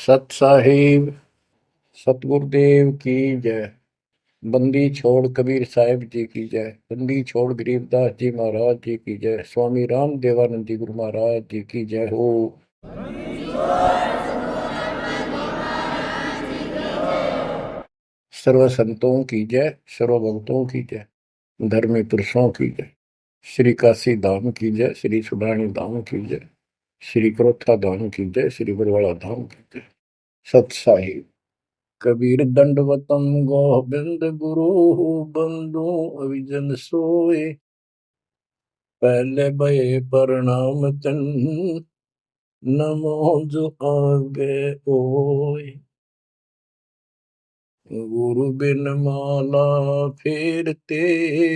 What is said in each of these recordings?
सत साहिब सतगुरुदेव की जय। बंदी छोड़ कबीर साहिब जी की जय। बंदी छोड़ गरीबदास जी महाराज जी की जय। स्वामी राम देवानंद जी गुरु महाराज जी की जय हो। सर्व संतों की जय, सर्व भक्तों की जय, धर्मी पुरुषों की जय। श्री काशी धाम की जय, श्री सुडानी धाम की जय, श्री क्रोथा धाम की जय, श्री बरवाड़ा धाम की जय। सत साहिब। कबीर दंडवतम गोविंद गुरु बंदो अविजन सोए। पहले भये प्रणाम तन नमो जो आगे ओए। गुरु बिन माला फेरते,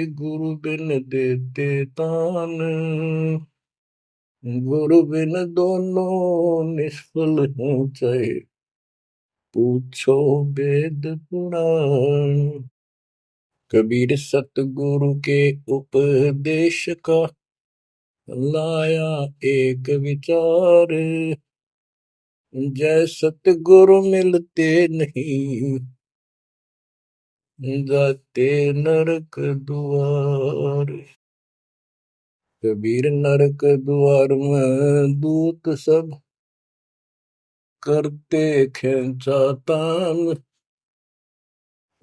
गुरु बिन देते तान, गुरु बिन दोनों निष्फल हैं चाहे पूछो वेद पुराण। कबीर सतगुरु के उपदेश का लाया एक विचार। जय सतगुरु मिलते नहीं, जाते नरक द्वार। कबीर नरक द्वार में दूत सब करते खेचा तान,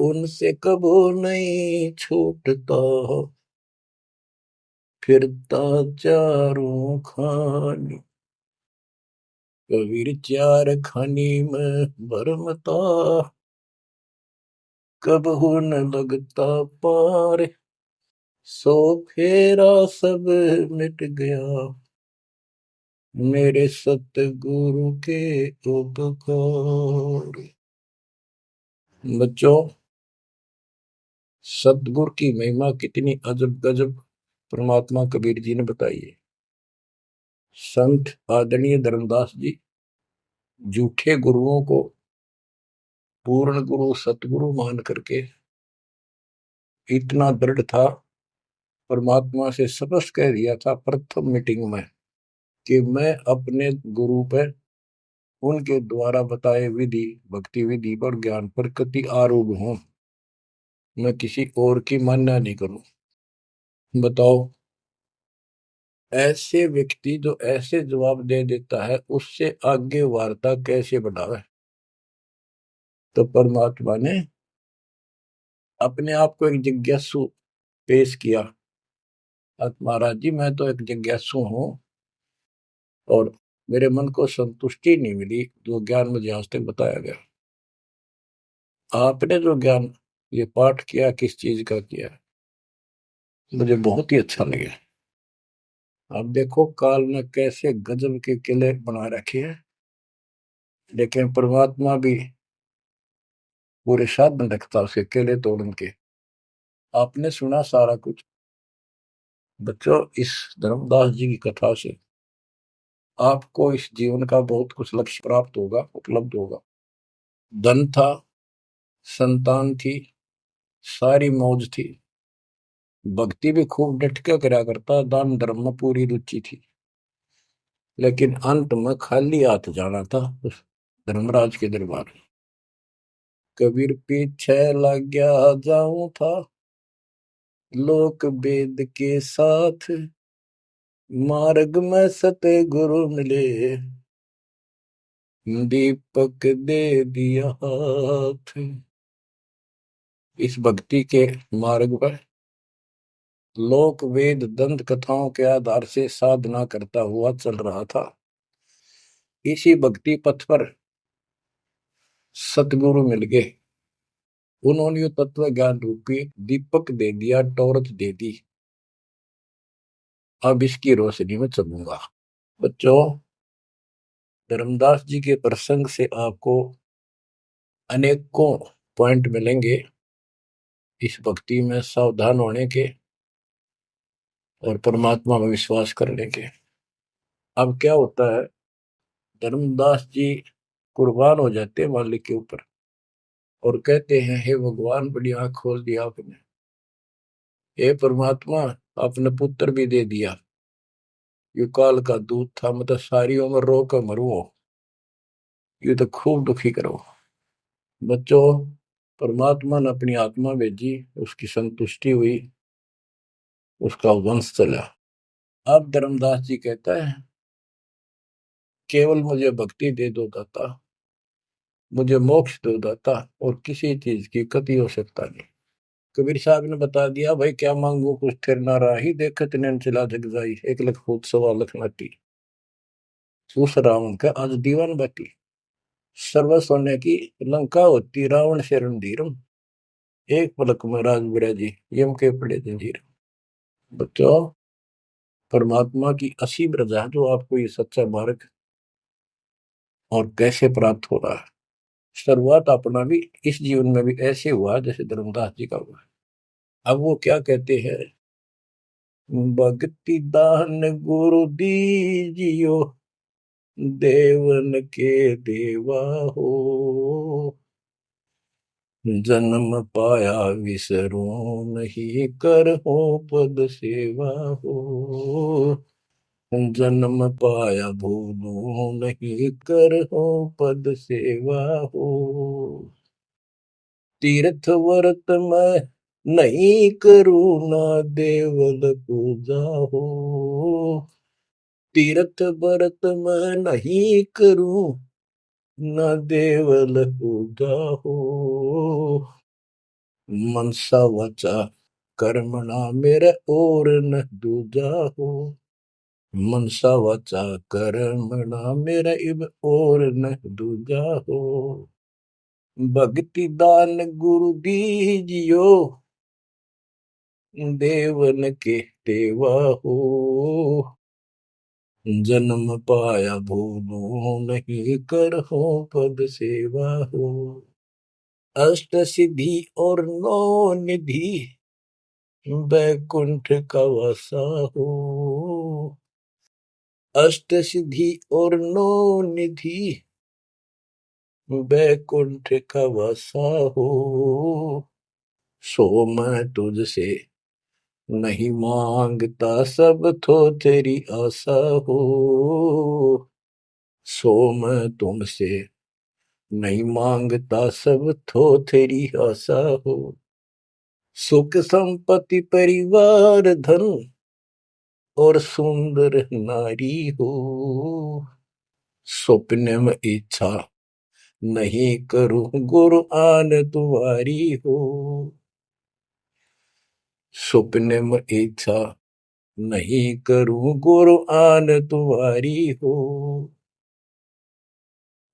उनसे कबो नहीं छूटता फिरता चारों खानी। कबीर चार खानी में भरमता, कबहू न लगता पार। सो फेरा सब मिट गया, मेरे सतगुरु के उपकार। बच्चों, सतगुरु की महिमा कितनी अजब गजब परमात्मा कबीर जी ने बताई है। संत आदरणीय धर्मदास जी झूठे गुरुओं को पूर्ण गुरु सतगुरु मान करके इतना दृढ़ था, परमात्मा से स्पष्ट कह दिया था प्रथम मीटिंग में कि मैं अपने गुरु पर उनके द्वारा बताए विधि भक्ति विधि और ज्ञान पर कति आरूढ़ हूं। मैं किसी और की मान्य नहीं करूं। बताओ, ऐसे व्यक्ति जो ऐसे जवाब दे देता है उससे आगे वार्ता कैसे बढ़ावे। तो परमात्मा ने अपने आप को एक जिज्ञासु पेश किया। महाराज जी, मैं तो एक जिज्ञासु हूं और मेरे मन को संतुष्टि नहीं मिली जो ज्ञान मुझे आज तक बताया गया। आपने जो ज्ञान ये पाठ किया किस चीज का किया, मुझे बहुत ही अच्छा लगा। अब देखो काल ने कैसे गजब के किले बना रखे हैं, लेकिन परमात्मा भी पूरे साधन रखता उसके किले तोड़न के। आपने सुना सारा कुछ। बच्चों, इस धर्मदास जी की कथा से आपको इस जीवन का बहुत कुछ लक्ष्य प्राप्त होगा, उपलब्ध होगा। धन था, संतान थी, सारी मौज थी, भक्ति भी खूब डट के करा करता, दान धर्म में पूरी रुचि थी, लेकिन अंत में खाली हाथ जाना था उस धर्मराज के दरबार। कबीर पीछे लग गया जाऊं था, लोक वेद के साथ, मार्ग में सतगुरु मिले, दीपक दे दिया हाथ। इस भक्ति के मार्ग पर लोक वेद दंत कथाओं के आधार से साधना करता हुआ चल रहा था। इसी भक्ति पथ पर सतगुरु मिल गए। उन्होंने तत्व ज्ञान रूपी दीपक दे दिया, टॉर्च दे दी। अब इसकी रोशनी में चलूंगा। बच्चों, धर्मदास जी के प्रसंग से आपको अनेकों पॉइंट मिलेंगे इस भक्ति में सावधान होने के और परमात्मा में विश्वास करने के। अब क्या होता है, धर्मदास जी कुर्बान हो जाते हैं मालिक के ऊपर और कहते हैं, हे भगवान, बड़ी आंख खोल दिया आपने। हे परमात्मा, आपने पुत्र भी दे दिया। युग काल का दूत था, मतलब सारी उम्र रो कर मरुओ। ये तो खूब दुखी करो। बच्चों, परमात्मा ने अपनी आत्मा भेजी, उसकी संतुष्टि हुई, उसका वंश चला। अब धर्मदास जी कहता है, केवल मुझे भक्ति दे दो दाता, मुझे मोक्ष दो दाता, और किसी चीज की कति आवश्यकता नहीं। कबीर साहब ने बता दिया, भाई क्या मांगू कुछ थिर ना राही, देखत नैन चला जग जाई, 1 लाख फूट 1.25 लाख नाटी। उस रावण का आज दीवान बाटी, सर्व सोने की लंका होती, रावण से रणधीरम, एक पलक में राज बिराजी, यम के पड़े जंजीर। बच्चों, परमात्मा की असीम रजा है जो आपको ये सच्चा मार्ग और कैसे प्राप्त हो रहा है। शुरुआत अपना भी इस जीवन में भी ऐसे हुआ जैसे धर्मदास जी का हुआ। अब वो क्या कहते हैं, भक्ति दान गुरु दीजियो, देवन के देवा हो, जन्म पाया विसरो नहीं, कर हो पद सेवा हो, जन्म पाया भूलो नहीं, कर हो पद सेवा हो, तीर्थ व्रत मैं नहीं करूँ ना, देवल पूजा हो, तीर्थ व्रत मैं नहीं करूँ ना, देवल पूजा हो, मनसा वाचा कर्मणा मेरा और न दूजा हो, मनसा वाचा कर्मणा मेरा इब और न दूजा हो, भक्ति दान गुरु दीजियो, देवन के देवा हो, जन्म पाया भूलो नहीं, कर हो पद सेवा हो, अष्ट सिद्धि और नौ निधि, बैकुंठ का वासा हो, अष्ट सिद्धि और नौ निधि, बैकुंठ का वासा हो, सो मैं तुझसे नहीं मांगता, सब तो तेरी आशा हो, सो मैं तुमसे नहीं मांगता, सब तो तेरी आशा हो, सुख संपत्ति परिवार धन और सुंदर नारी हो, सपने में इच्छा नहीं करूं, गुरु आन तुम्हारी हो, सपने में इच्छा नहीं करूं, गुरु आन तुम्हारी हो,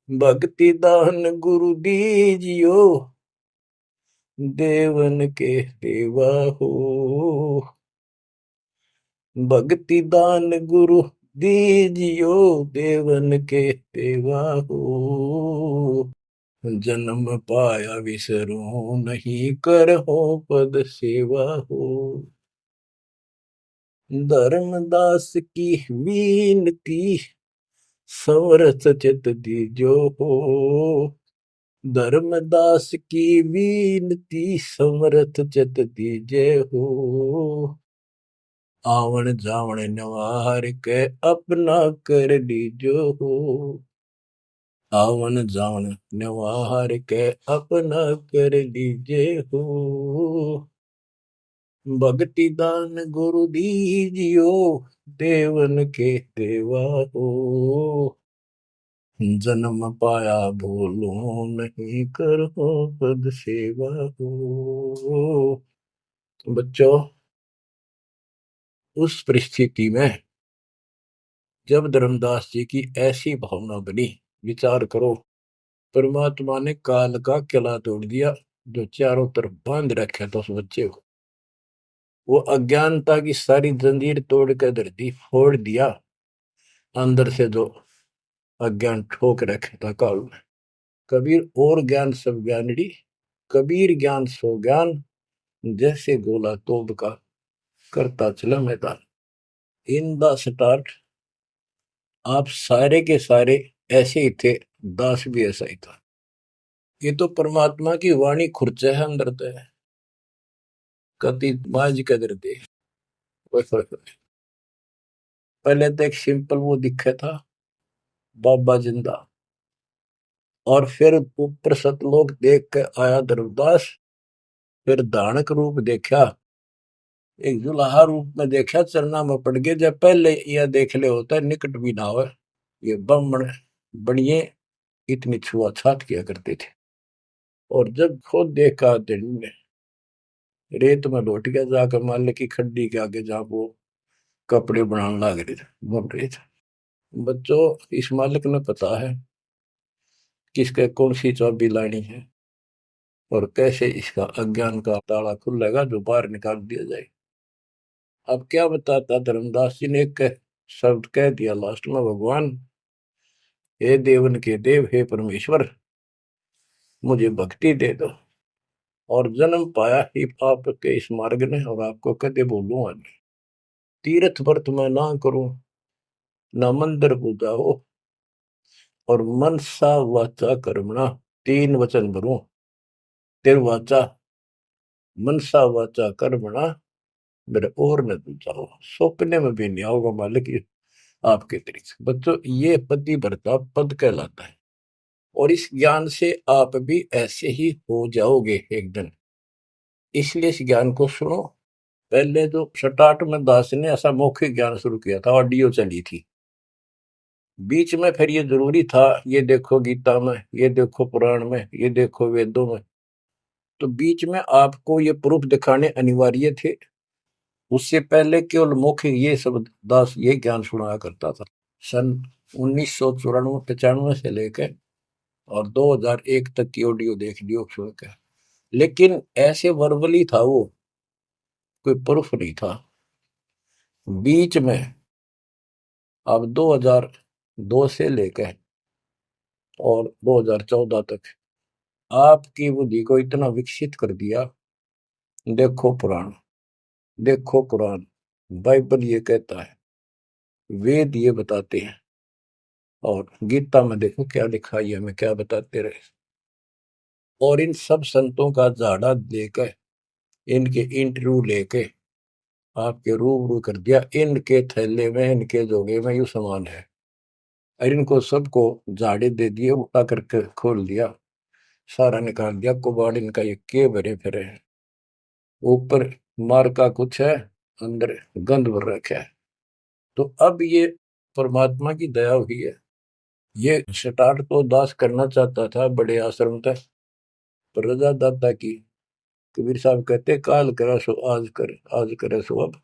भक्ति दान गुरु दीजियो, देवन के देवा हो, भक्ति दान गुरु दीजियो, देवन के देवा हो, जन्म पाया विसरो नहीं, कर हो पद सेवा हो, धर्मदास की विनती, समरथ चित दीजो हो, धर्मदास की विनती, समरथ चित दीजे हो, आवन जावन नवार के अपना कर लीजो हो, आवन जावन नवार के अपना कर लीजे हो, भक्ति दान गुरु दीजियो, देवन के देवा हो, जन्म पाया भूलो नहीं, करो पद सेवा हो। बच्चों, उस परिस्थिति में जब धर्मदास जी की ऐसी भावना बनी, विचार करो, परमात्मा ने काल का किला तोड़ दिया जो चारों तरफ बांध रखा था उस बच्चे को, वो अज्ञानता की सारी जंजीर तोड़ कर धरती फोड़ दिया, अंदर से जो अज्ञान ठोक रखे था काल में। कबीर और ज्ञान सब ज्ञानड़ी, कबीर ज्ञान सो ज्ञान, जैसे गोला तोब का करता चला मैदान। इन द स्टार्ट आप सारे के सारे ऐसे ही थे, दास भी ऐसा ही था। ये तो परमात्मा की वाणी खुर्च है अंदर तो है, कति माज कदर दे। पहले तो एक सिंपल वो दिखा था, बाबा जिंदा, और फिर ऊपर सतलोक देख के आया धर्मदास, फिर धानक रूप देखा, एक जुलाहा रूप में देखा, चरना में पड़ गए। जब पहले यह देख ले होता है निकट भी ना हो, ये ब्राह्मण बनिए इतनी छुआछात किया करते थे। और जब खुद देखा दिन ने रेत में लौट गया, जाकर मालिक की खड्डी के आगे जहां वो कपड़े बनाने लग रहे थे, बन रहे थे। बच्चों, इस मालिक ने पता है किसके कौन सी चाबी लानी है और कैसे इसका अज्ञान का ताला खुलेगा जो बाहर निकाल दिया जाए। अब क्या बताता धर्मदास जी ने, एक शब्द कह दिया लास्ट में, भगवान हे देवन के देव, हे परमेश्वर, मुझे भक्ति दे दो और जन्म पाया ही आपके इस मार्ग ने, और आपको कदे बोलूं आज, तीर्थ व्रत मैं ना करूं, ना मंदिर पूजा हो, और मनसा वाचा कर्मणा, तीन वचन भरूं, तिर वाचा मनसा वाचा कर्मणा, मेरे और न दूजा हो, सपने में भी नहीं आओगे मालिक आपके तरीके। बच्चों, ये पति भरता पद कहलाता है, और इस ज्ञान से आप भी ऐसे ही हो जाओगे एक दिन। इसलिए इस ज्ञान को सुनो। पहले जो स्टार्ट में दास ने ऐसा मौखिक ज्ञान शुरू किया था, ऑडियो चली थी, बीच में फिर ये जरूरी था, ये देखो गीता में, ये देखो पुराण में, ये देखो वेदों में, तो बीच में आपको ये प्रूफ दिखाने अनिवार्य थे। उससे पहले केवल मौखिक ये सब दास ये ज्ञान सुनाया करता था। सन 1994-95 से लेकर और 2001 तक की ऑडियो देख लियो सुन के, लेकिन ऐसे वर्बली था वो, कोई प्रूफ नहीं था। बीच में अब 2002 से लेकर और 2014 तक आपकी बुद्धि को इतना विकसित कर दिया। देखो पुराण, देखो कुरान, बाइबल ये कहता है, वेद ये बताते हैं, और गीता में देखो क्या लिखा है, हमें क्या बताते रहे। और इन सब संतों का झाड़ा लेकर, इनके इंटरव्यू लेके आपके रूबरू कर दिया, इनके थैले में, इनके जोगे में यू सामान है, और इनको सबको झाड़े दे दिए, उठा करके खोल दिया, सारा निकाल दिया कुबाड़ इनका, ये के भरे फिरे हैं, ऊपर मार का कुछ है, अंदर गंध भर रखा है। तो अब ये परमात्मा की दया हुई है। ये स्टार्ट तो दास करना चाहता था बड़े आश्रम तक, पर रजा दाता की, कबीर साहब कहते काल करा सो आज कर, आज करे सो अब,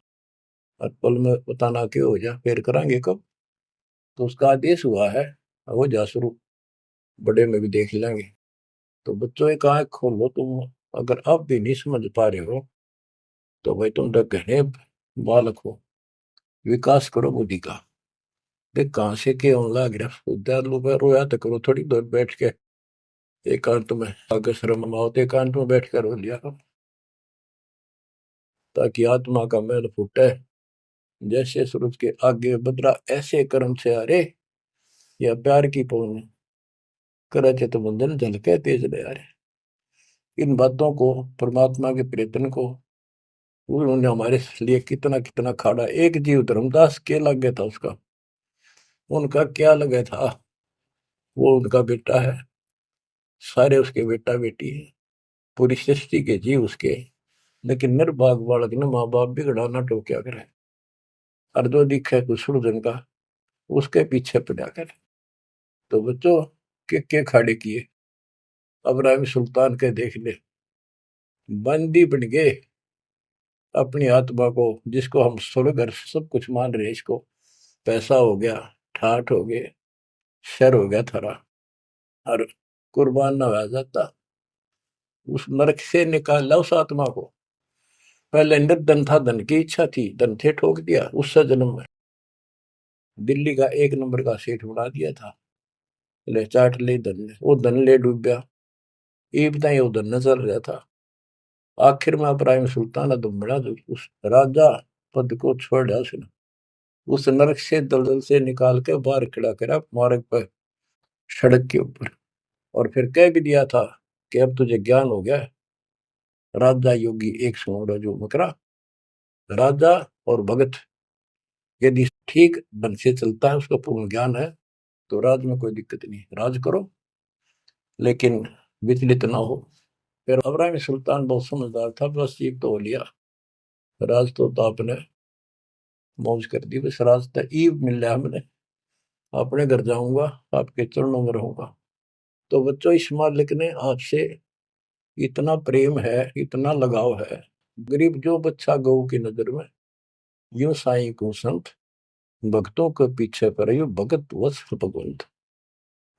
और पल में पता ना क्यों हो जा, फिर करांगे कब। तो उसका आदेश हुआ है, हो जा शुरू, बड़े में भी देख लेंगे। तो बच्चों एक आंख खोलो तुम, अगर अब भी नहीं समझ पा रहे हो तो भाई तुम घने बालक हो, विकास करो बुद्धि का। देख कहां से के होने लग रहा, उद्यालु में रोया तो करो थोड़ी देर बैठ के, एकांत में आगे शर्म आओ तो एकांत में बैठ कर रो लिया करो, ताकि आत्मा का मैल फूटे। जैसे सूरज के आगे बदरा, ऐसे कर्म से अरे, या प्यार की पौन करे थे तो बंधन झलके तेज ले आ रहे। इन बातों को, परमात्मा के प्रेतन को, उन्होंने हमारे लिए कितना कितना खाड़ा। एक जीव धर्मदास के लग गया था उसका, उनका क्या लगा था, वो उनका बेटा है, सारे उसके बेटा बेटी है, पूरी सृष्टि के जीव उसके, लेकिन निर्भाग बालक ने माँ बाप बिगड़ा ना टोक्या करे, और जो दिखे कुछ जन का उसके पीछे पड़ा कर। तो बच्चों, के खाड़े किए, अब्राहिम सुल्तान के देख ले, बंदी बन गए अपनी आत्मा को, जिसको हम स्वर्ग और सब कुछ मान रहे, इसको पैसा हो गया, ठाठ हो गए, शर हो गया थारा, और कुर्बान ना हो जाता, उस नरक से निकाला उस आत्मा को। पहले निर्धन था, धन की इच्छा थी, धन थे ठोक दिया, उससे जन्म में दिल्ली का एक नंबर का सेठ बना दिया था, ले चाट ले धन ने, वो धन ले डूब गया, ये बताइए वो धन न चल रहा था। आखिर में इब्राहिम सुल्तान अदम बड़ा, जो उस राजा पद को छोड़ा उसने, उस नरक से दलदल से निकाल के बाहर खड़ा करा मार्ग पर, सड़क के ऊपर, और फिर कह भी दिया था कि अब तुझे ज्ञान हो गया। राजा योगी एक सुनो जो मकरा, राजा और भगत यदि ठीक ढंग से चलता है, उसका पूर्ण ज्ञान है, तो राज में कोई दिक्कत नहीं, राज करो लेकिन विचलित ना हो। फिर इब्राहिम सुल्तान बहुत समझदार था, बस ये तो हो लिया, राज तो आपने मौज कर दी, बस रास्ता ईब मिल रहा हमने, अपने घर जाऊंगा, आपके चरणों में रहूंगा। तो बच्चों, इस मालिक ने आपसे इतना प्रेम है, इतना लगाव है, गरीब जो बच्चा गऊ की नजर में, यूं साईं को संत, भक्तों के पीछे पर यू भगत वत्स भगवंत।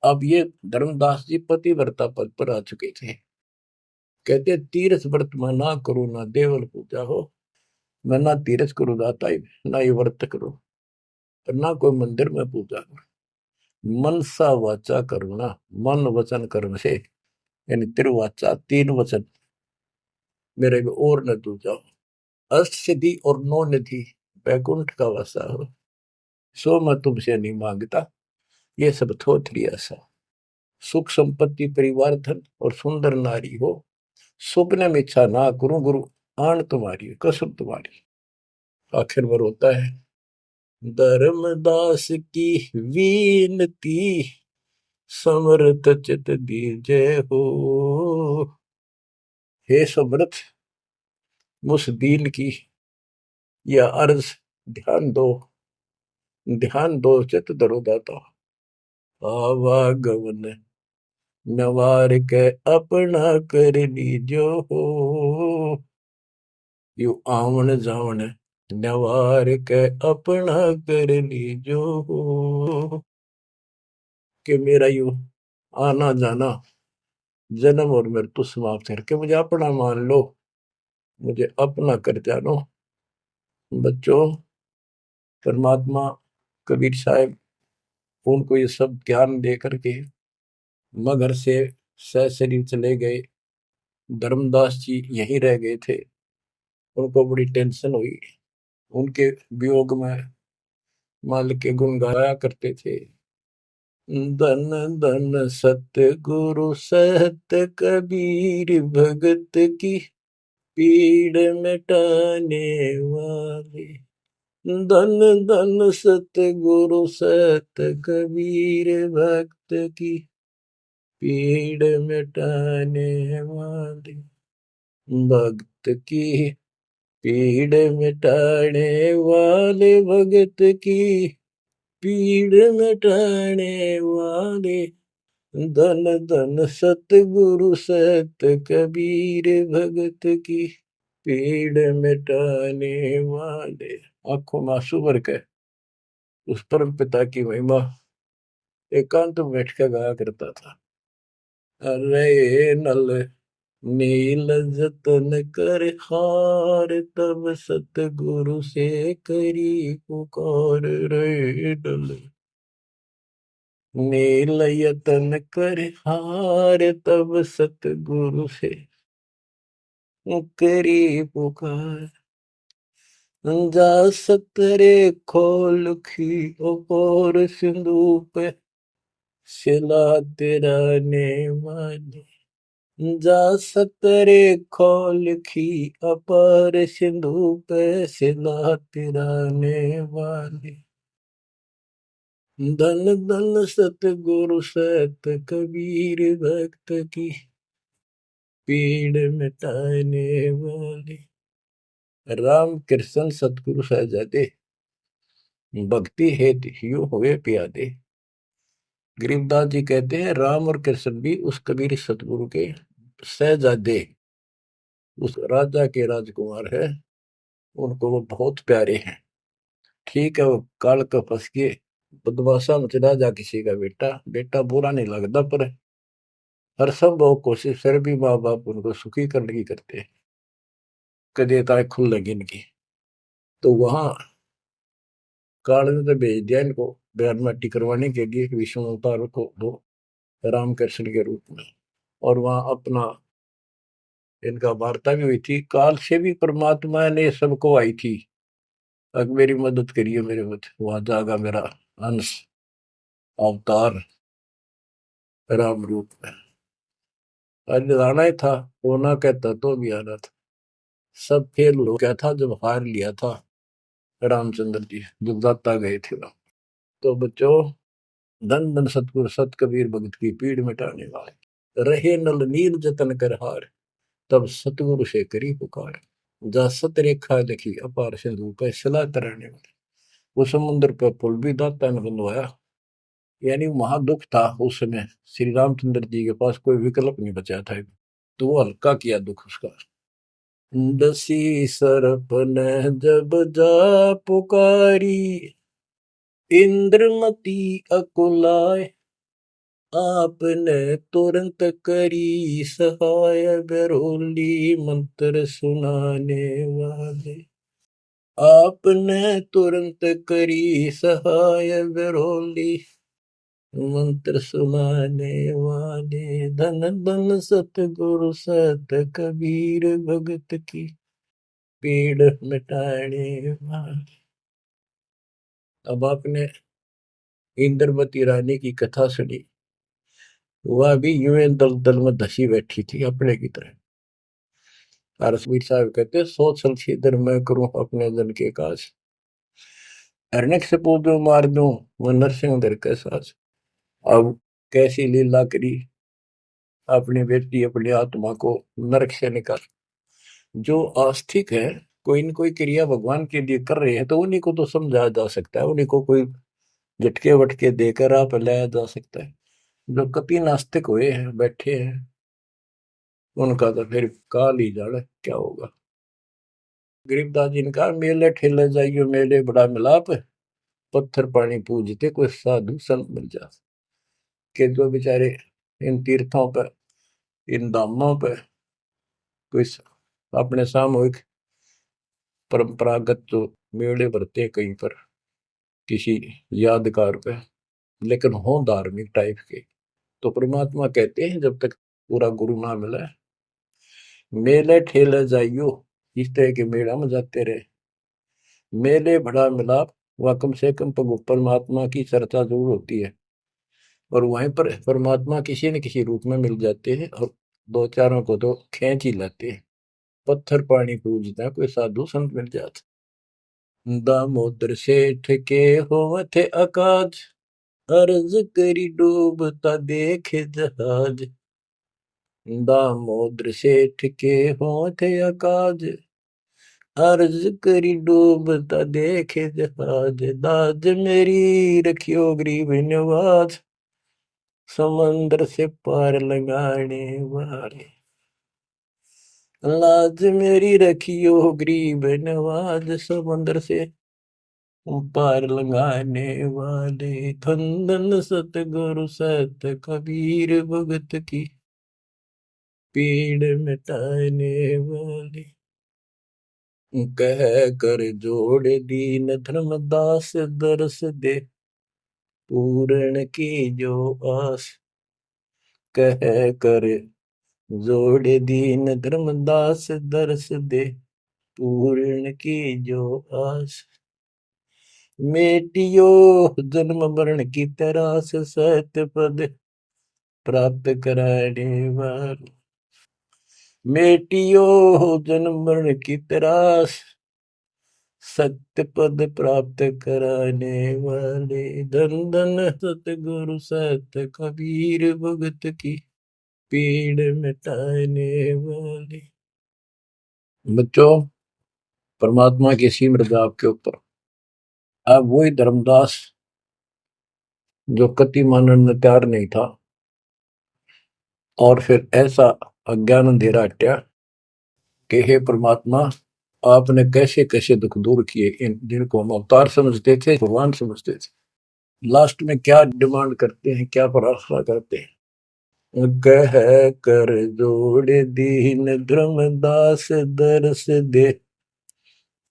अब ये धर्मदास जी पतिव्रता पद पर आ चुके थे। कहते तीर्थ व्रत मैं ना करूं, ना देवल पूजा हो, मैं ना तीर्थ करूं दाता ही, ना ये व्रत करूं, और ना कोई मंदिर में पूजा करूं। मन सा वाचा करुणा, मन वचन कर्म से, यानी तिरुवाचा, तीन वचन मेरे को और न तू जाओ, अष्ट सिद्धि और नौ निधि, बैकुंठ का वासा हो, सो मैं तुमसे नहीं मांगता, ये सब थोथरी ऐसा। सुख संपत्ति परिवार धन और सुंदर नारी हो, स्वप्न में इच्छा ना करूं गुरु, आन तुम्हारी कसम तुम्हारी। आखिर में रोता है, धर्मदास की वीनती, समर्थ चित दीजे हो। हे समर्थ, मुझ दीन की यह अर्ज ध्यान दो, ध्यान दो, चित धरो दाता। आवागमन नवार के अपना कर लीजो हो, यू आवन जावन नवार के अपना कर लीजो हो। कि मेरा यू आना जाना, जन्म और मृत्यु समाप्त करके मुझे अपना मान लो, मुझे अपना कर जानो। बच्चों, परमात्मा कबीर साहब उनको ये सब ज्ञान दे करके मगर से सशरीर चले गए। धर्मदास जी यहीं रह गए थे। उनको बड़ी टेंशन हुई। उनके वियोग में मालिक के गुण गाया करते थे। धन धन सतगुरु सत्य कबीर, भगत की पीड़ मिटाने वाले। धन धन सतगुरु सत्य कबीर, भक्त की पीड़ मिटाने वाले। भक्त की पीड़ मिटाने वाले, भगत की पीड़ मिटाने वाले। धन धन सतगुरु सत्य कबीर, भगत की पीड़ मिटाने वाले। आंखों में आंसू भर के उस परम पिता की महिमा एकांत में बैठ कर गाया करता था। अरे नल नील जतन कर हार, तब सतगुरु से करी पुकार। रे नल नील यतन कर हार, तब सतगुरु से करी पुकार। जा सतरे खोल खी और सिंधु पे, सिला तेरा ने माने। जा सतरे खोल खी अपार सिंधु पे, सिला तेरा ने वाले। धन धन सतगुरु सत कबीर, भक्त की पीड़ मिटाने वाले। राम कृष्ण सतगुरु सहजादे, भक्ति हेतु ह्यू हुए प्यादे। गरीबदास जी कहते हैं राम और कृष्ण भी उस कबीर सतगुरु के सहजादे, उस राजा के राजकुमार है, उनको वो बहुत प्यारे हैं। ठीक है, वो काल का फंस के बदमाशा मच राजा किसी का बेटा, बेटा बुरा नहीं लगता, पर हर संभव कोशिश फिर भी माँ बाप उनको सुखी करने की करते हैं, कदे ताए खुल लगी इनकी। तो वहां काल ने तो भेज दिया इनको बयान माटी करवाने के लिए विष्णु अवतार को दो रामकृष्ण के रूप में, और वहां अपना इनका वार्ता भी हुई थी। काल से भी परमात्मा ने सबको आई थी, अब मेरी मदद करिए, मेरे मत वहां जागा मेरा अंश अवतार राम रूप में। आज आना ही था, होना कहता तो भी आना था। सब फेल हो गया था जब हार लिया था रामचंद्र जी, जब दाता गए थे वहां। तो बच्चों, धन धन सतगुरु सत कबीर, भगत की पीड़ मिटाने वाले। रहे नल नीर जतन कर हार, तब सतगुरु से करी पुकार। जा सत रेखा लिखी अपार सिंधु पे सला तराने वाले। वो समुद्र पे पुल भी दाता ने बनवाया। यानी वहां दुख था उस समय, श्री रामचंद्र जी के पास कोई विकल्प नहीं बचा था, तो वो हल्का किया दुख उसका। दसी सरप ने जब जा पुकारी, इंद्रमती अकुलाय, आपने तुरंत करी सहाय, बरोली मंत्र सुनाने वाले। आपने तुरंत करी सहाय, बरोली मंत्र सुनाने वाले। धन धन सतगुरु सत कबीर, भगत की पीड़ मिटाने वाले। अब आपने इंद्रवती रानी की कथा सुनी, वह भी यूं दल दल में धसी बैठी थी अपने की तरह। रसवीर साहब कहते, सोच छलछीदर मैं करूं अपने जन के काज, हरनेक से पूजो मार दूं वह नरसिंह दर के साज। अब कैसी लीला करी अपनी बेटी अपनी आत्मा को नरक से निकाल। जो आस्तिक है, कोई न कोई क्रिया भगवान के लिए कर रहे हैं, तो उन्हीं को तो समझाया जा सकता है, उन्हीं को कोई झटके वटके देकर आप लाया जा सकता है। जो कति नास्तिक हुए हैं बैठे हैं, उनका तो फिर काल ही जाने क्या होगा। गरीबदास जी ने कहा, मेले ठेले जाइयो मेले बड़ा मिलाप, पत्थर पानी पूजते कोई साधु संत मिल जा। के जो बेचारे इन तीर्थों पर, इन धामों पर कोई अपने सामूहिक परंपरागत जो मेले भरते कहीं पर किसी यादगार पे, लेकिन हो धार्मिक टाइप के, तो परमात्मा कहते हैं जब तक पूरा गुरु ना मिला, मेले ठेले जाइयो, इस तरह के मेला में जाते रहे, मेले बड़ा मिलाप, वह कम से कम परमात्मा की चर्चा जरूर होती है, और वहीं पर परमात्मा किसी न किसी रूप में मिल जाते हैं, और दो चारों को तो खींच ही लाते हैं। पत्थर पानी पूजता कोई साधु संत मिल जाते। दामोदर सेठ के होवत अकाज, अर्ज करी डूबता देखे जहाज। दामोदर सेठ के होवत अकाज, अर्ज करी डूबता देखे जहाज। दाज मेरी रखियो गरीब नवाज, समंदर से पार लगाने वाले। लाज मेरी रखियो गरीब नवाज, समंदर से पार लगाने वाले। धन धन सतगुरु सत कबीर, भगत की पीड़ मिटाने वाले। कह कर जोड़ दीन धर्मदास, दरस दे पूर्ण की जो आस। कह कर जोड़ दीन धर्मदास, दरस दे पूर्ण की जो आस। मेटियो जन्म मरण की तरास, सत्य पद प्राप्त कराने वाले। मेटियो जन्म मरण की तरास, सत्य पद प्राप्त कराने वाले। धन धन सतगुरु सत कबीर, भगत की पीड़ मिटाने वाले। बच्चों, परमात्मा की सिमरन आपके ऊपर। अब वही धर्मदास जो कति मानने में तैयार नहीं था, और फिर ऐसा अज्ञान अंधेरा हटा कि हे परमात्मा, आपने कैसे कैसे दुख दूर किए, इन जिनको हम अवतार समझते थे, भगवान समझते थे, लास्ट में क्या डिमांड करते हैं, क्या प्रार्थना करते हैं। कह कर जोड़ दीन धर्मदास, दरस दे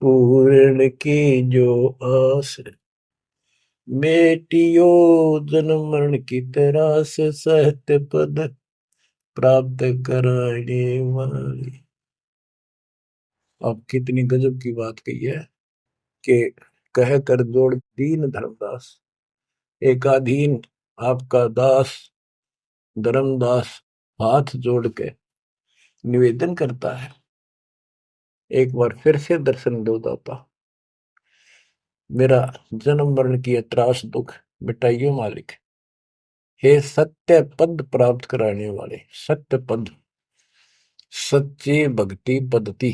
पूर्ण की जो आस। मेटियो जन्म मरण की तरास, सहत पद प्राप्त कराने वाली। अब कितनी गजब की बात कही है कि कह कर जोड़ दीन धर्मदास, एक अधीन आपका दास धर्मदास हाथ जोड़ के निवेदन करता है, एक बार फिर से दर्शन दो दाता, मेरा जन्म मरण की त्रास दुख मिटाइयो मालिक। हे सत्य पद प्राप्त कराने वाले, सत्य पद, सच्ची भक्ति पद्धति,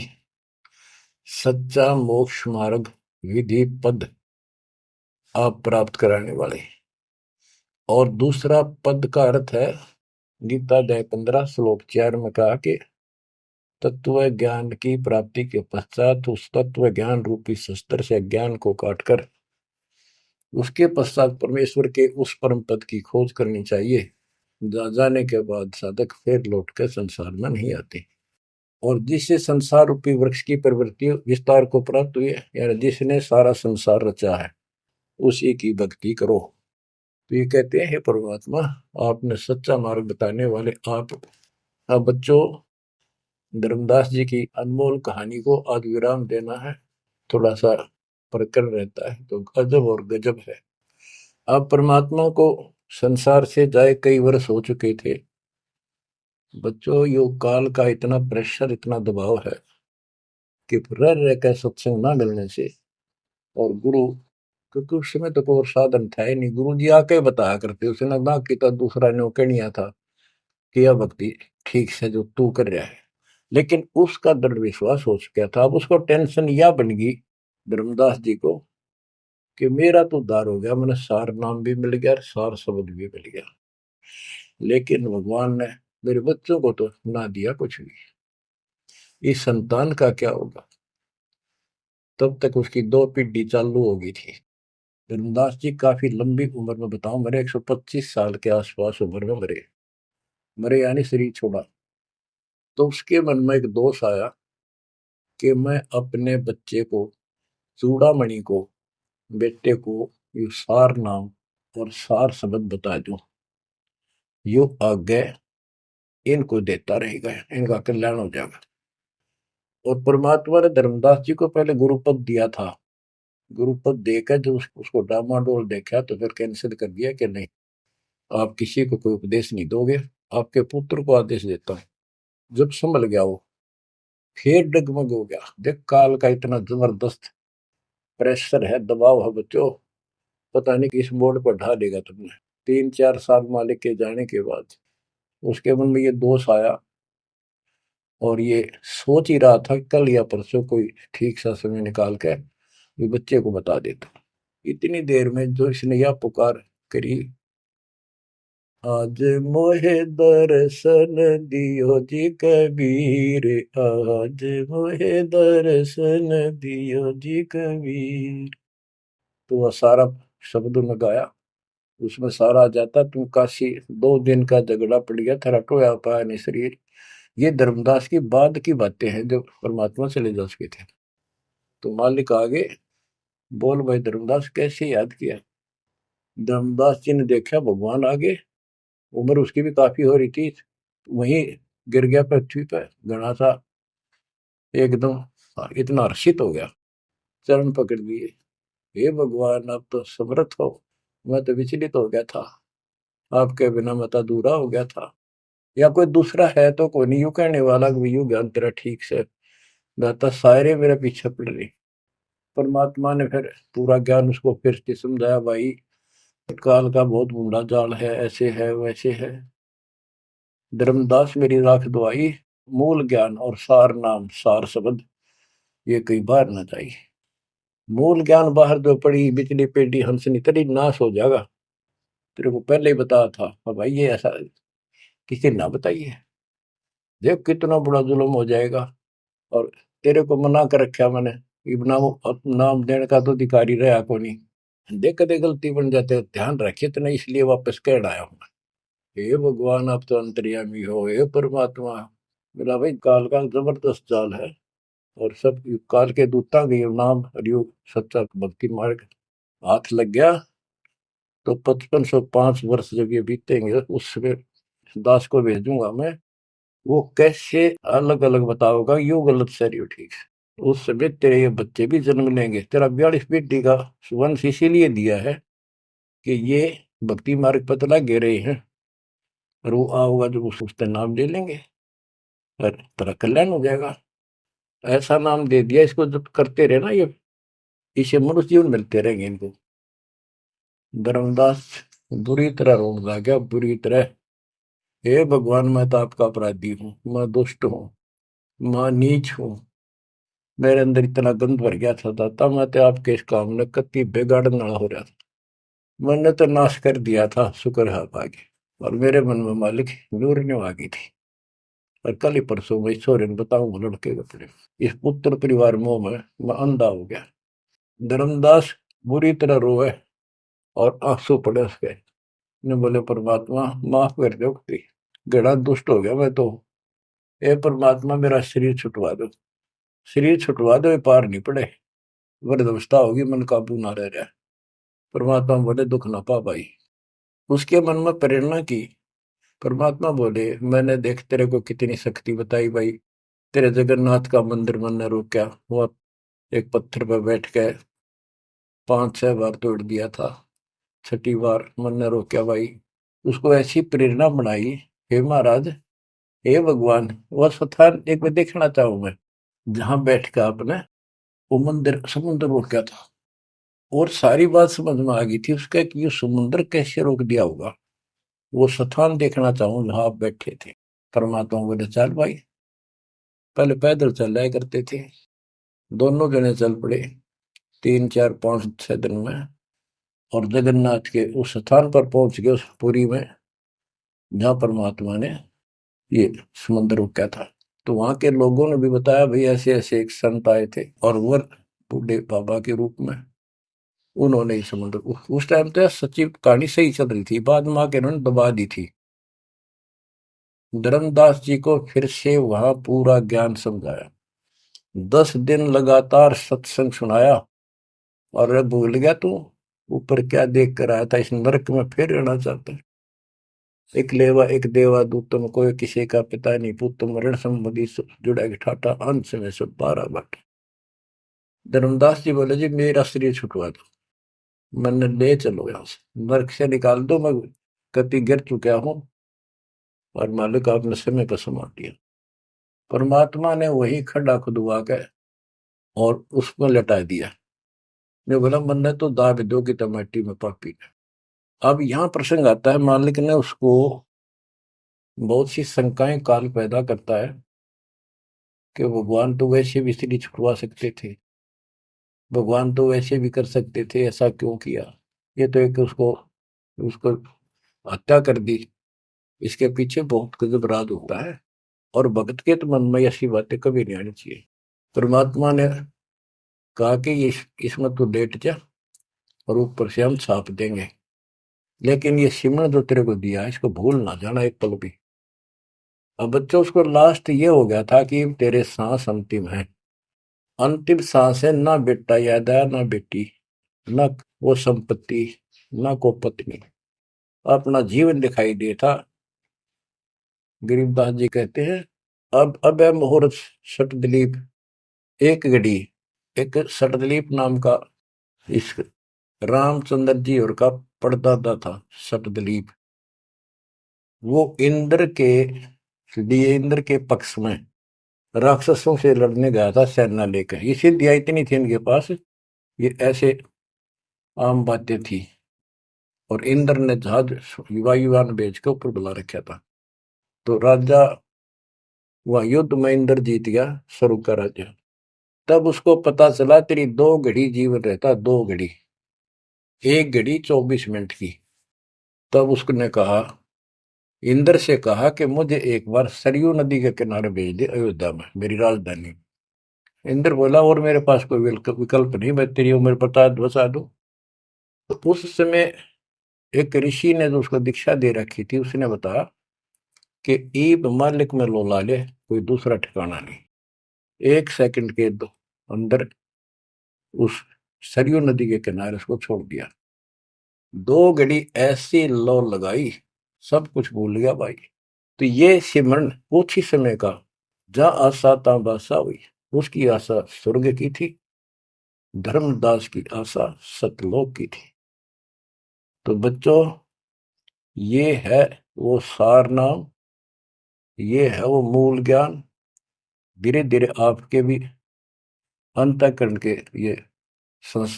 सच्चा मोक्ष मार्ग विधि पद आप प्राप्त कराने वाले। और दूसरा पद का अर्थ है, गीता अध्याय 15 श्लोक 4 में कहा कि तत्व ज्ञान की प्राप्ति के पश्चात उस तत्व ज्ञान रूपी शस्त्र से ज्ञान को काटकर उसके पश्चात परमेश्वर के उस परम पद की खोज करनी चाहिए। जाने के बाद साधक फिर लौट कर संसार में नहीं आते। और जिससे संसार रूपी वृक्ष की प्रवृत्ति विस्तार को प्राप्त हुई है, यानी जिसने सारा संसार रचा है, उसी की भक्ति करो। तो ये कहते हैं, हे परमात्मा, आपने सच्चा मार्ग बताने वाले आप। अब बच्चों, धर्मदास जी की अनमोल कहानी को आज विराम देना है। थोड़ा सा प्रकरण रहता है तो गजब और गजब है। अब परमात्मा को संसार से जाए कई वर्ष हो चुके थे। बच्चों, योग काल का इतना प्रेशर, इतना दबाव है कि रह रह कर सत्संग ना मिलने से, और गुरु, क्योंकि उस समय तो कोई और साधन था ही नहीं, गुरु जी आके बताया करते, उसने ना कि तो दूसरा न्योके नहीं आता कि यह भक्ति ठीक से जो तू कर रहा है। लेकिन उसका दृढ़ विश्वास हो चुका था। अब उसको टेंशन यह बन गई धर्मदास जी को कि मेरा तो उद्धार हो गया, मैंने सार नाम भी मिल गया, सार शब्द भी मिल गया, लेकिन भगवान ने मेरे बच्चों को तो ना दिया कुछ भी। इस संतान का क्या होगा? तब तक उसकी 2 पीढ़ी चालू हो गई थी। धर्मदास जी काफी लंबी उम्र में, बताऊं, मेरे 125 साल के आसपास उम्र में मरे। मरे यानी शरीर छोड़ा। तो उसके मन में एक दोष आया कि मैं अपने बच्चे को, चूड़ामणि को, बेटे को ये सार नाम और सार शब्द बता दूं, यो आगे इनको देता रहेगा, इनका कल्याण हो जाएगा। और परमात्मा ने धर्मदास जी को पहले गुरुपद दिया था। गुरुपद देकर जो उसको डामाडोल देखा तो फिर कैंसिल कर दिया कि नहीं, आप किसी को कोई उपदेश नहीं दोगे, आपके पुत्र को आदेश देता हूं। जब संभल गया वो, फिर डगमग हो गया। देख, काल का इतना जबरदस्त प्रेशर है, दबाव है बच्चों, पता नहीं किस मोड़ पर ढा देगा तुमने। 3-4 साल मालिक के जाने के बाद उसके मन में ये दोष आया, और ये सोच ही रहा था कल या परसों कोई ठीक सा समय निकाल के ये बच्चे को बता देता। इतनी देर में जो इसने यह पुकार करी, आज मोहे दर्शन दियो जी कबीर, आज मोहे दर्शन दियो जी कबीर। तो वह सारा शब्द में गाया, उसमें सारा आ जाता, तुम काशी 2 दिन का झगड़ा पड़ गया, तेरा टोया पाया नहीं शरीर। ये धर्मदास की बाद की बातें हैं, जो परमात्मा चले जा चुके थे। तो मालिक आगे बोल, भाई धर्मदास कैसे याद किया? धर्मदास जी ने देखा भगवान आगे, उम्र उसकी भी काफी हो रही थी, वहीं गिर गया पृथ्वी पर घना सा, एकदम इतना हर्षित हो गया, चरण पकड़ लिए। हे भगवान, आप तो समर्थ हो, मैं तो विचलित हो गया था, आपके बिना मैं तो अधूरा हो गया था। या कोई दूसरा है तो कोई नहीं, यूं कहने वाला कि यूं ज्ञान तेरा ठीक से दाता, सारे मेरे पीछे पड़ रही। परमात्मा ने फिर पूरा ज्ञान उसको फिर से समझाया, भाई काल का बहुत बूढ़ा जाल है, ऐसे है वैसे है। धर्मदास मेरी राख दवाई, मूल ज्ञान और सार नाम सार शब्द ये कई बार ना चाहिए। मूल ज्ञान बाहर जो पड़ी बिजली पेटी हंसनी तरी नाश हो जाएगा। तेरे को पहले ही बताया था, भाई ये ऐसा किसी ना बताइए, देख कितना बड़ा जुल्म हो जाएगा। और तेरे को मना कर रखा मैंने, नाम देने का तो अधिकारी रहा को नहीं। देख कदे गलती बन जाते, ध्यान रखे तो नहीं, इसलिए वापस कह आया हूं। हे भगवान, आप तो अंतर्यामी हो, हे परमात्मा। मेरा भाई काल का जबरदस्त जाल है, और सब काल के दूता के नाम हरियोग सच्चा भक्ति मार्ग हाथ लग गया तो 5505 वर्ष जब ये बीतेंगे, उसमें दास को भेजूंगा मैं, वो कैसे अलग अलग बताओगा, यू गलत सही हो ठीक है। उस समय तेरे ये बच्चे भी जन्म लेंगे। तेरा 42 पीढ़ी का वंश इसीलिए दिया है कि ये भक्ति मार्ग पर चला गे रहे हैं, और वो आओगा जो उसका नाम ले लेंगे और तेरा कल्याण हो जाएगा। ऐसा नाम दे दिया, इसको जब करते रहे ना, ये इसे मनुष्य जीवन मिलते रहेंगे इनको। धर्मदास बुरी तरह रोने लगा, बुरी तरह। हे भगवान, मैं तो आपका अपराधी हूँ, मैं दुष्ट हूँ, मैं नीच हूँ। मेरे अंदर इतना गंद भर गया था दाता, मैं तो आपके इस काम ने कति बिगाड़ने वाला हो रहा था। मैंने तो नाश कर दिया था, शुक्र है आप आगे। और मेरे मन में मालिक नूरने आ गई थी। और कल ही परसों मैं ईश्वर बताऊं लड़के के अपने इस पुत्र परिवार मोह में मैं अंधा हो गया। धर्मदास बुरी तरह रोए और आंसू पड़े उसके। ने बोले परमात्मा माफ कर दो, गड़ा दुष्ट हो गया मैं तो। ए परमात्मा मेरा शरीर छुटवा दो, शरीर छुटवा दो, ये पार नहीं पड़े, वृद्धावस्था होगी, मन काबू ना रह रहा। परमात्मा बोले दुख ना पा भाई। उसके मन में प्रेरणा की। परमात्मा बोले मैंने देख तेरे को कितनी शक्ति बताई भाई। तेरे जगन्नाथ का मंदिर मैंने रोका, वो एक पत्थर पर बैठ के 5-6 बार तोड़ दिया था, छठी बार मैंने रोका भाई। उसको ऐसी प्रेरणा बनाई। हे महाराज, हे भगवान, वह स्थान एक बार देखना चाहूं मैं जहां बैठ के आपने वो मंदिर समुद्र रोका था। और सारी बात समझ में आ गई थी उसका कि ये समुद्र कैसे रोक दिया होगा। वो स्थान देखना चाहूं जहां आप बैठे थे। परमात्मा बोले चल भाई। पहले पैदल चल रहा करते थे, दोनों जने चल पड़े 3-4-5-6 दिन में। और जगन्नाथ के उस स्थान पर पहुंच गए, उस पुरी में जहां परमात्मा ने ये समुद्र रोका था। तो वहां के लोगों ने भी बताया भाई ऐसे ऐसे एक संत आए थे और वो बूढ़े बाबा के रूप में उन्होंने ही समुद्र उस टाइम तो सच्ची कहानी सही चल रही थी, बाद में आके उन्होंने दबा दी थी। धर्मदास जी को फिर से वहां पूरा ज्ञान समझाया, 10 दिन लगातार सत्संग सुनाया। और अब भूल गया तू ऊपर क्या देख कर आया था, इस नरक में फिर रहना चाहता है। एक लेवा एक देवा दूतम कोई किसी का पिता नहीं पुतम ऋण संबंधी जुड़ा के ठाटा अंश में सब 12 बट। धर्मदास जी बोले जी मेरा शरीर छुटवा दो, मैंने ले चलो यहाँ से, नरक से निकाल दो, मैं कति गिर चुका हूँ और मालिक आपने समय पर संभाल दिया। परमात्मा ने वही खड्डा खुदवा के और उसको लटा दिया। ने बोला मैंने तो दाब दो की टमाटी में पापी। अब यहाँ प्रसंग आता है, मालिक ने उसको बहुत सी शंकाएं काल पैदा करता है कि भगवान तो वैसे भी स्त्री छुड़वा सकते थे, भगवान तो वैसे भी कर सकते थे, ऐसा क्यों किया। ये तो एक उसको उसको हत्या कर दी। इसके पीछे बहुत गजब राज होता है। और भगत के तो मन में ऐसी बातें कभी नहीं आनी चाहिए। परमात्मा ने कहा कि इसमें तो लेट जा और ऊपर से हम छाप देंगे, लेकिन ये सिमरन जो तेरे को दिया है इसको भूल ना जाना एक पल भी। अब बच्चों उसको लास्ट ये हो गया था कि तेरे सांस अंतिम है, अंतिम सांस है, ना बेटा याद आया ना बेटी, ना वो संपत्ति, ना को पत्नी, अपना जीवन दिखाई देता। गरीबदास जी कहते हैं अब है मुहूर्त सटदिलीप एक घड़ी। एक सटदिलीप नाम का इस रामचंद्र जी और का परदादा था सटदिलीप। वो इंद्र के लिए इंद्र के पक्ष में राक्षसों से लड़ने गया था सेना लेकर। ये सिद्धियां इतनी थी इनके पास, ये ऐसे आम बातें थी। और इंद्र ने जहाज वायुयान भेज के ऊपर बुला रखा था। तो राजा वह युद्ध में इंद्र जीत गया, स्वर्ग का राजा। तब उसको पता चला तेरी 2 घड़ी जीवन रहता, 2 घड़ी, 1 घड़ी 24 मिनट की। तब उसने कहा, इंद्र से कहा कि मुझे एक बार सरयू नदी के किनारे भेज दे अयोध्या में, मेरी राजधानी। इंद्र बोला और मेरे पास कोई विकल्प नहीं, मैं तेरी उम्र बता दूं। तो उस समय एक ऋषि ने जो उसको दीक्षा दे रखी थी उसने बताया कि ईब मालिक में लोला ले, कोई दूसरा ठिकाना नहीं। 1 सेकंड के अंदर उस सरयू नदी के किनारे उसको छोड़ दिया। 2 घड़ी ऐसी लो लगाई, सब कुछ भूल गया भाई। तो ये सिमरन कुछ ही समय का, जहां आशा ता बासा हुई। उसकी आशा स्वर्ग की थी, धर्मदास की आशा सतलोक की थी। तो बच्चों ये है वो सार नाम, ये है वो मूल ज्ञान। धीरे धीरे आपके भी अंतःकरण के ये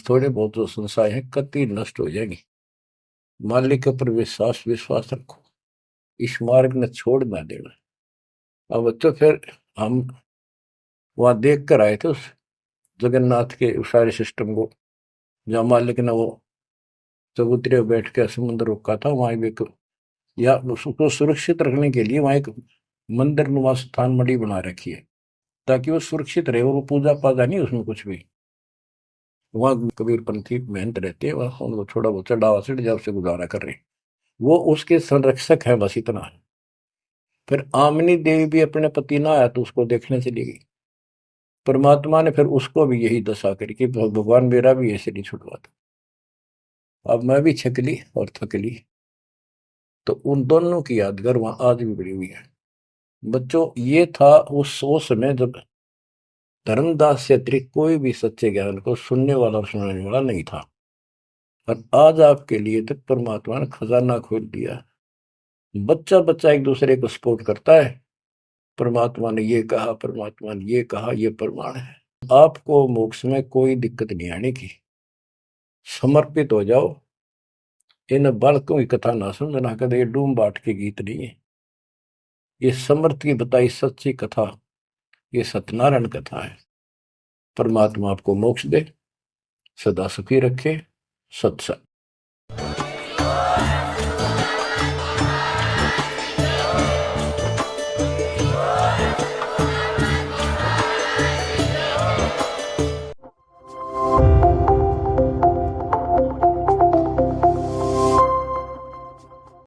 थोड़े बहुत जो संशय है कति नष्ट हो जाएंगी। मालिक के ऊपर विश्वास विश्वास रखो, इस मार्ग ने छोड़ ना देना। अब तो फिर हम वहां देख कर आए थे उस जगन्नाथ के उस सारे सिस्टम को, जहाँ मालिक ने वो चबूतरे बैठ के समुद्र रोका था, वहां भी या उसको सुरक्षित रखने के लिए वहां एक मंदिर नुमा स्थान मणि बना रखी है, ताकि वो सुरक्षित रहे और वो पूजा पाजा नहीं उसमें कुछ भी। वहां कबीरपंथी मेहनत रहते हैं, वहां उनको थोड़ा बहुत चढ़ावा चढ़ जाओ से गुजारा कर रहे हैं, वो उसके संरक्षक है, बस इतना है। फिर आमनी देवी भी अपने पति ना आया तो उसको देखने चली गई। परमात्मा ने फिर उसको भी यही दशा करी कि भगवान मेरा भी ऐसे नहीं छुड़वाता। अब मैं भी छक ली और थक ली। तो उन दोनों की यादगार वहां आज भी बड़ी हुई है। बच्चों, ये था उस समय जब धर्मदास से अतिरिक्त कोई भी सच्चे ज्ञान को सुनने वाला और सुनाने वाला नहीं था, और आज आपके लिए तक परमात्मा ने खजाना खोल दिया। बच्चा बच्चा एक दूसरे को सपोर्ट करता है, परमात्मा ने ये कहा, परमात्मा ने ये कहा, ये प्रमाण है। आपको मोक्ष में कोई दिक्कत नहीं आने की। समर्पित हो जाओ। इन बालकों की कथा ना समझना कदे, ये डूम बाट के गीत नहीं है, ये समर्थ की बताई सच्ची कथा, ये सत्यनारायण कथा है। परमात्मा आपको मोक्ष दे, सदा सुखी रखे। सत्संग।